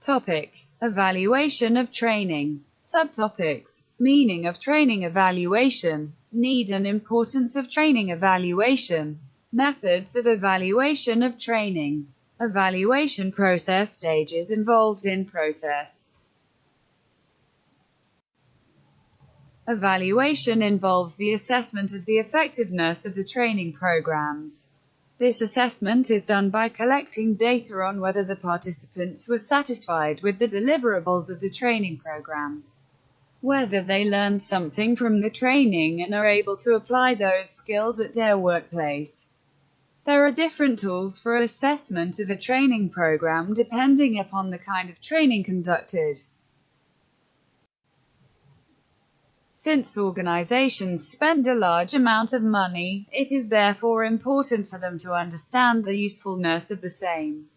Topic: Evaluation of training. Subtopics: Meaning of training evaluation, need and importance of training evaluation, methods of evaluation of training, evaluation process, stages involved in process. Evaluation involves the assessment of the effectiveness of the training programs. This assessment is done by collecting data on whether the participants were satisfied with the deliverables of the training program, whether they learned something from the training and are able to apply those skills at their workplace. There are different tools for assessment of a training program depending upon the kind of training conducted. Since organizations spend a large amount of money, it is therefore important for them to understand the usefulness of the same.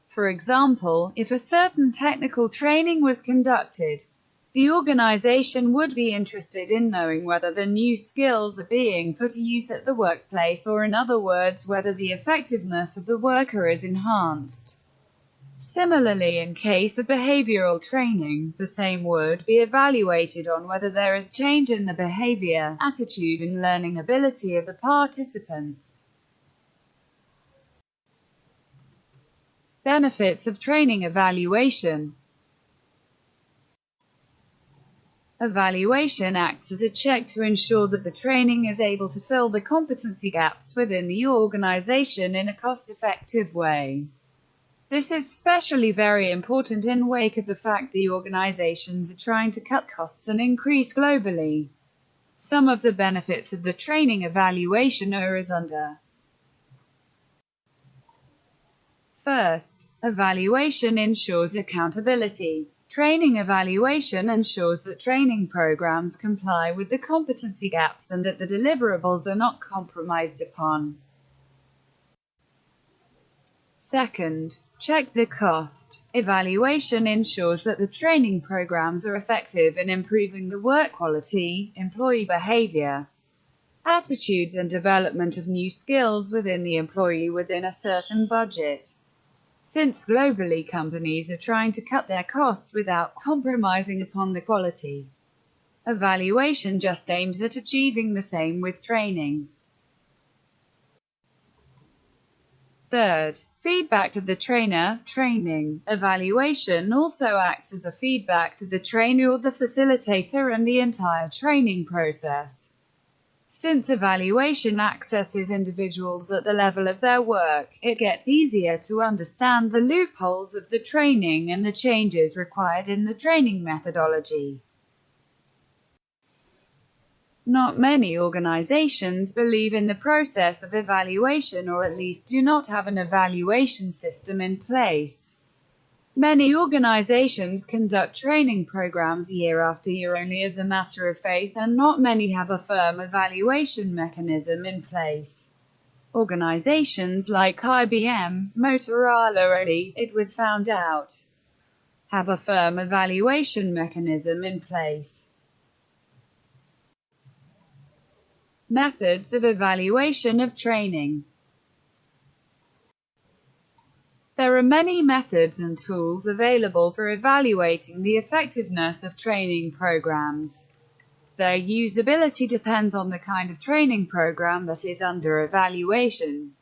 For example, if a certain technical training was conducted, the organization would be interested in knowing whether the new skills are being put to use at the workplace, or in other words, whether the effectiveness of the worker is enhanced. Similarly, in case of behavioral training, the same would be evaluated on whether there is change in the behavior, attitude and learning ability of the participants. Benefits of training evaluation. Evaluation acts as a check to ensure that the training is able to fill the competency gaps within the organization in a cost-effective way. This is especially very important in wake of the fact the organizations are trying to cut costs and increase globally. Some of the benefits of the training evaluation are as under. First, evaluation ensures accountability. Training evaluation ensures that training programs comply with the competency gaps and that the deliverables are not compromised upon. Second, check the cost. Evaluation ensures that the training programs are effective in improving the work quality, employee behavior, attitude and development of new skills within the employee within a certain budget. Since globally companies are trying to cut their costs without compromising upon the quality, evaluation just aims at achieving the same with training. Third, feedback to the trainer. Training evaluation also acts as a feedback to the trainer or the facilitator and the entire training process. Since evaluation accesses individuals at the level of their work, it gets easier to understand the loopholes of the training and the changes required in the training methodology. Not many organizations believe in the process of evaluation, or at least do not have an evaluation system in place. Many organizations conduct training programs year after year only as a matter of faith, and not many have a firm evaluation mechanism in place. Organizations like IBM, Motorola, it was found out, have a firm evaluation mechanism in place. Methods of evaluation of training. There are many methods and tools available for evaluating the effectiveness of training programs. Their usability depends on the kind of training program that is under evaluation.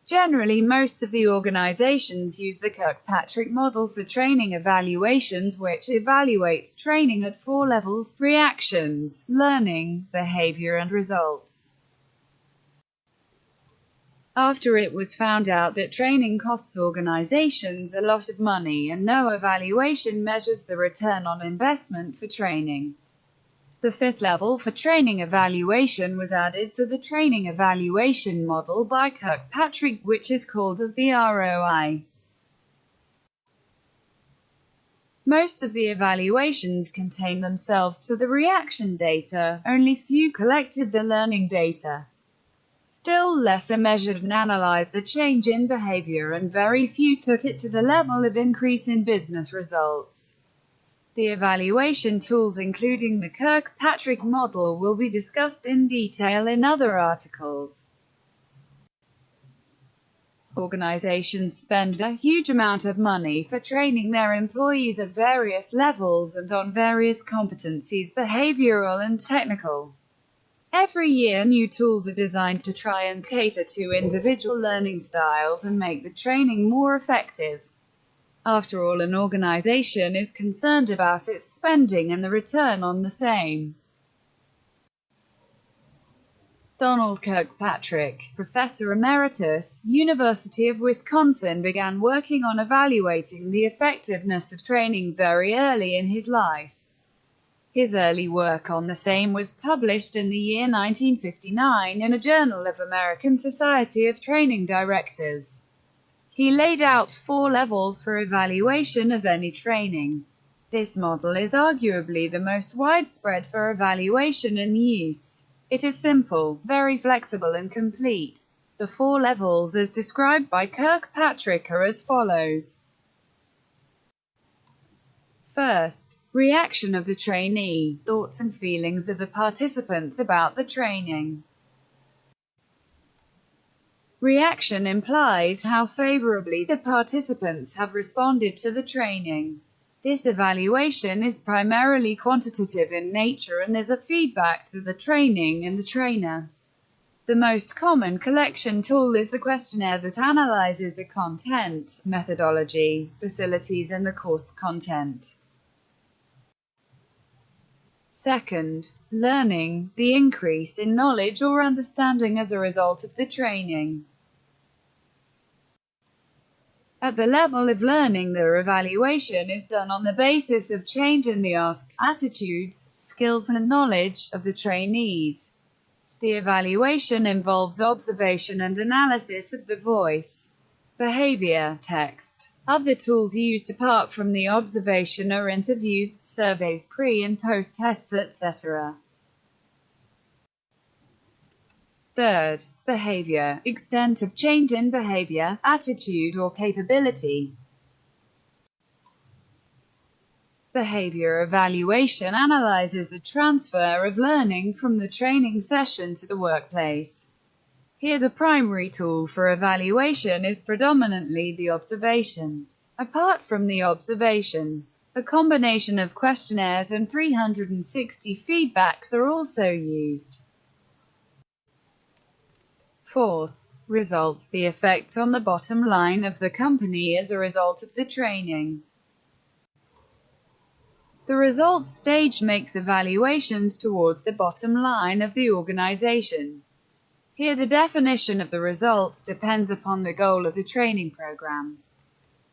Generally, most of the organizations use the Kirkpatrick model for training evaluations, which evaluates training at 4 levels: reactions, learning, behavior, and results. After it was found out that training costs organizations a lot of money and no evaluation measures the return on investment for training, the 5th level for training evaluation was added to the training evaluation model by Kirkpatrick, which is called as the ROI. Most of the evaluations contain themselves to the reaction data, only few collected the learning data. Still lesser measured and analyzed the change in behavior, and very few took it to the level of increase in business results. The evaluation tools, including the Kirkpatrick model, will be discussed in detail in other articles. Organizations spend a huge amount of money for training their employees at various levels and on various competencies, behavioral and technical. Every year, new tools are designed to try and cater to individual learning styles and make the training more effective. After all, an organization is concerned about its spending and the return on the same. Donald Kirkpatrick, Professor Emeritus, University of Wisconsin, began working on evaluating the effectiveness of training very early in his life. His early work on the same was published in the year 1959 in a Journal of American Society of Training Directors. He laid out 4 levels for evaluation of any training. This model is arguably the most widespread for evaluation in use. It is simple, very flexible and complete. The 4 levels as described by Kirkpatrick are as follows. First, reaction of the trainee, thoughts and feelings of the participants about the training. Reaction implies how favorably the participants have responded to the training. This evaluation is primarily quantitative in nature and is a feedback to the training and the trainer. The most common collection tool is the questionnaire that analyzes the content, methodology, facilities, and the course content. Second, learning, the increase in knowledge or understanding as a result of the training. At the level of learning, the evaluation is done on the basis of change in the attitudes, skills, and knowledge of the trainees. The evaluation involves observation and analysis of the voice, behavior, text. Other tools used apart from the observation are interviews, surveys, pre- and post-tests, etc. Third, behavior, extent of change in behavior, attitude or capability. Behavior evaluation analyzes the transfer of learning from the training session to the workplace. Here the primary tool for evaluation is predominantly the observation. Apart from the observation, a combination of questionnaires and 360 feedbacks are also used. Fourth, results, the effect on the bottom line of the company as a result of the training. The results stage makes evaluations towards the bottom line of the organization. Here the definition of the results depends upon the goal of the training program.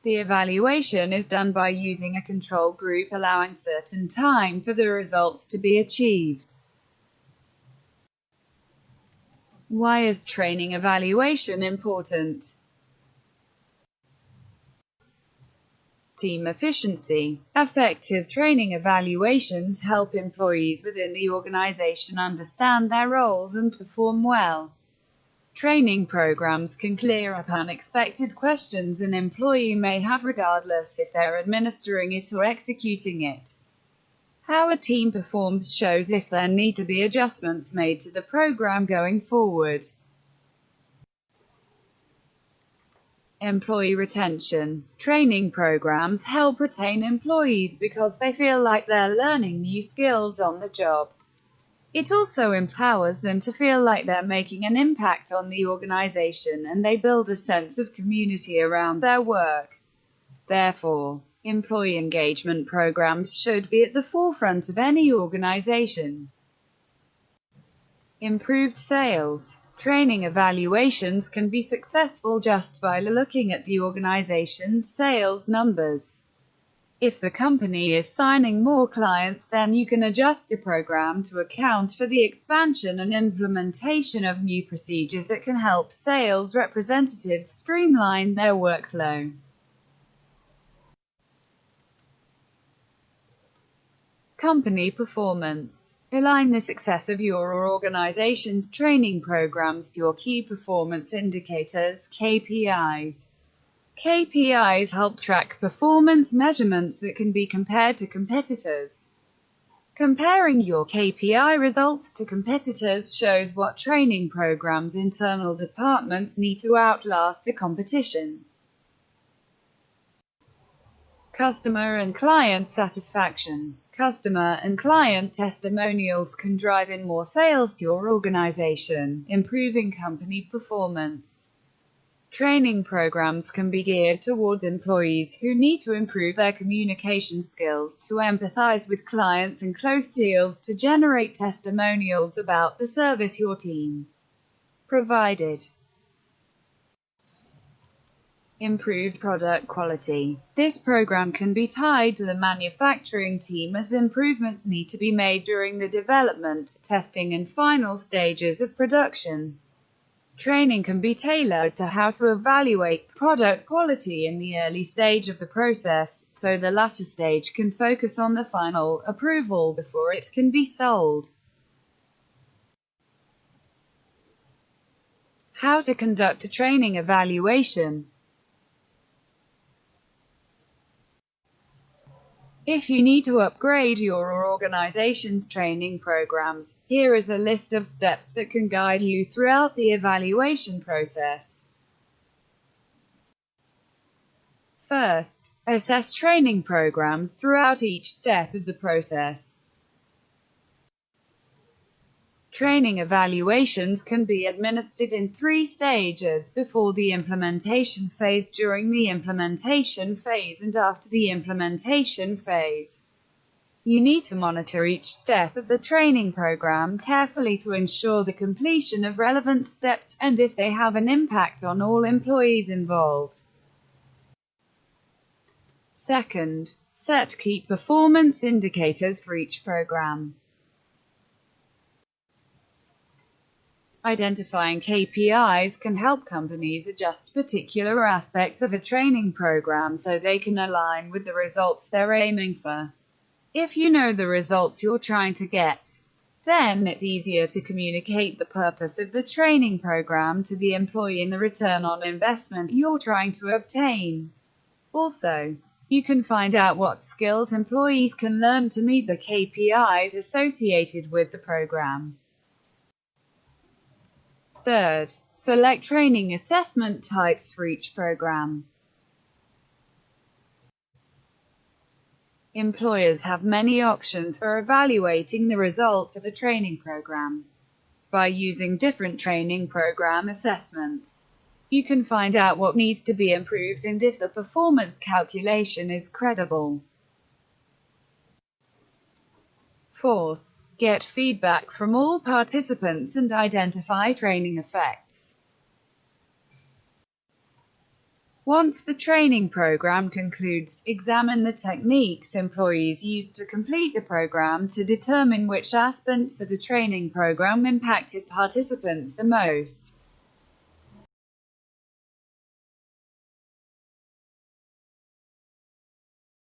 The evaluation is done by using a control group allowing certain time for the results to be achieved. Why is training evaluation important? Team efficiency. Effective training evaluations help employees within the organization understand their roles and perform well. Training programs can clear up unexpected questions an employee may have regardless if they're administering it or executing it. How a team performs shows if there need to be adjustments made to the program going forward. Employee retention. Training programs help retain employees because they feel like they're learning new skills on the job. It also empowers them to feel like they're making an impact on the organization and they build a sense of community around their work. Therefore, employee engagement programs should be at the forefront of any organization. Improved sales. Training evaluations can be successful just by looking at the organization's sales numbers. If the company is signing more clients, then you can adjust the program to account for the expansion and implementation of new procedures that can help sales representatives streamline their workflow. Company performance. Align the success of your organization's training programs to your key performance indicators, KPIs. KPIs help track performance measurements that can be compared to competitors. Comparing your KPI results to competitors shows what training programs internal departments need to outlast the competition. Customer and client satisfaction. Customer and client testimonials can drive in more sales to your organization, improving company performance. Training programs can be geared towards employees who need to improve their communication skills, to empathize with clients and close deals, to generate testimonials about the service your team provided. Improved product quality. This program can be tied to the manufacturing team, as improvements need to be made during the development, testing, and final stages of production. Training can be tailored to how to evaluate product quality in the early stage of the process, so the latter stage can focus on the final approval before it can be sold. How to conduct a training evaluation. If you need to upgrade your organization's training programs, here is a list of steps that can guide you throughout the evaluation process. First, assess training programs throughout each step of the process. Training evaluations can be administered in 3 stages: before the implementation phase, during the implementation phase, and after the implementation phase. You need to monitor each step of the training program carefully to ensure the completion of relevant steps, and if they have an impact on all employees involved. Second, set key performance indicators for each program. Identifying KPIs can help companies adjust particular aspects of a training program so they can align with the results they're aiming for. If you know the results you're trying to get, then it's easier to communicate the purpose of the training program to the employee and the return on investment you're trying to obtain. Also, you can find out what skills employees can learn to meet the KPIs associated with the program. Third, select training assessment types for each program. Employers have many options for evaluating the results of a training program. By using different training program assessments, you can find out what needs to be improved and if the performance calculation is credible. Fourth, get feedback from all participants and identify training effects. Once the training program concludes, examine the techniques employees used to complete the program to determine which aspects of the training program impacted participants the most.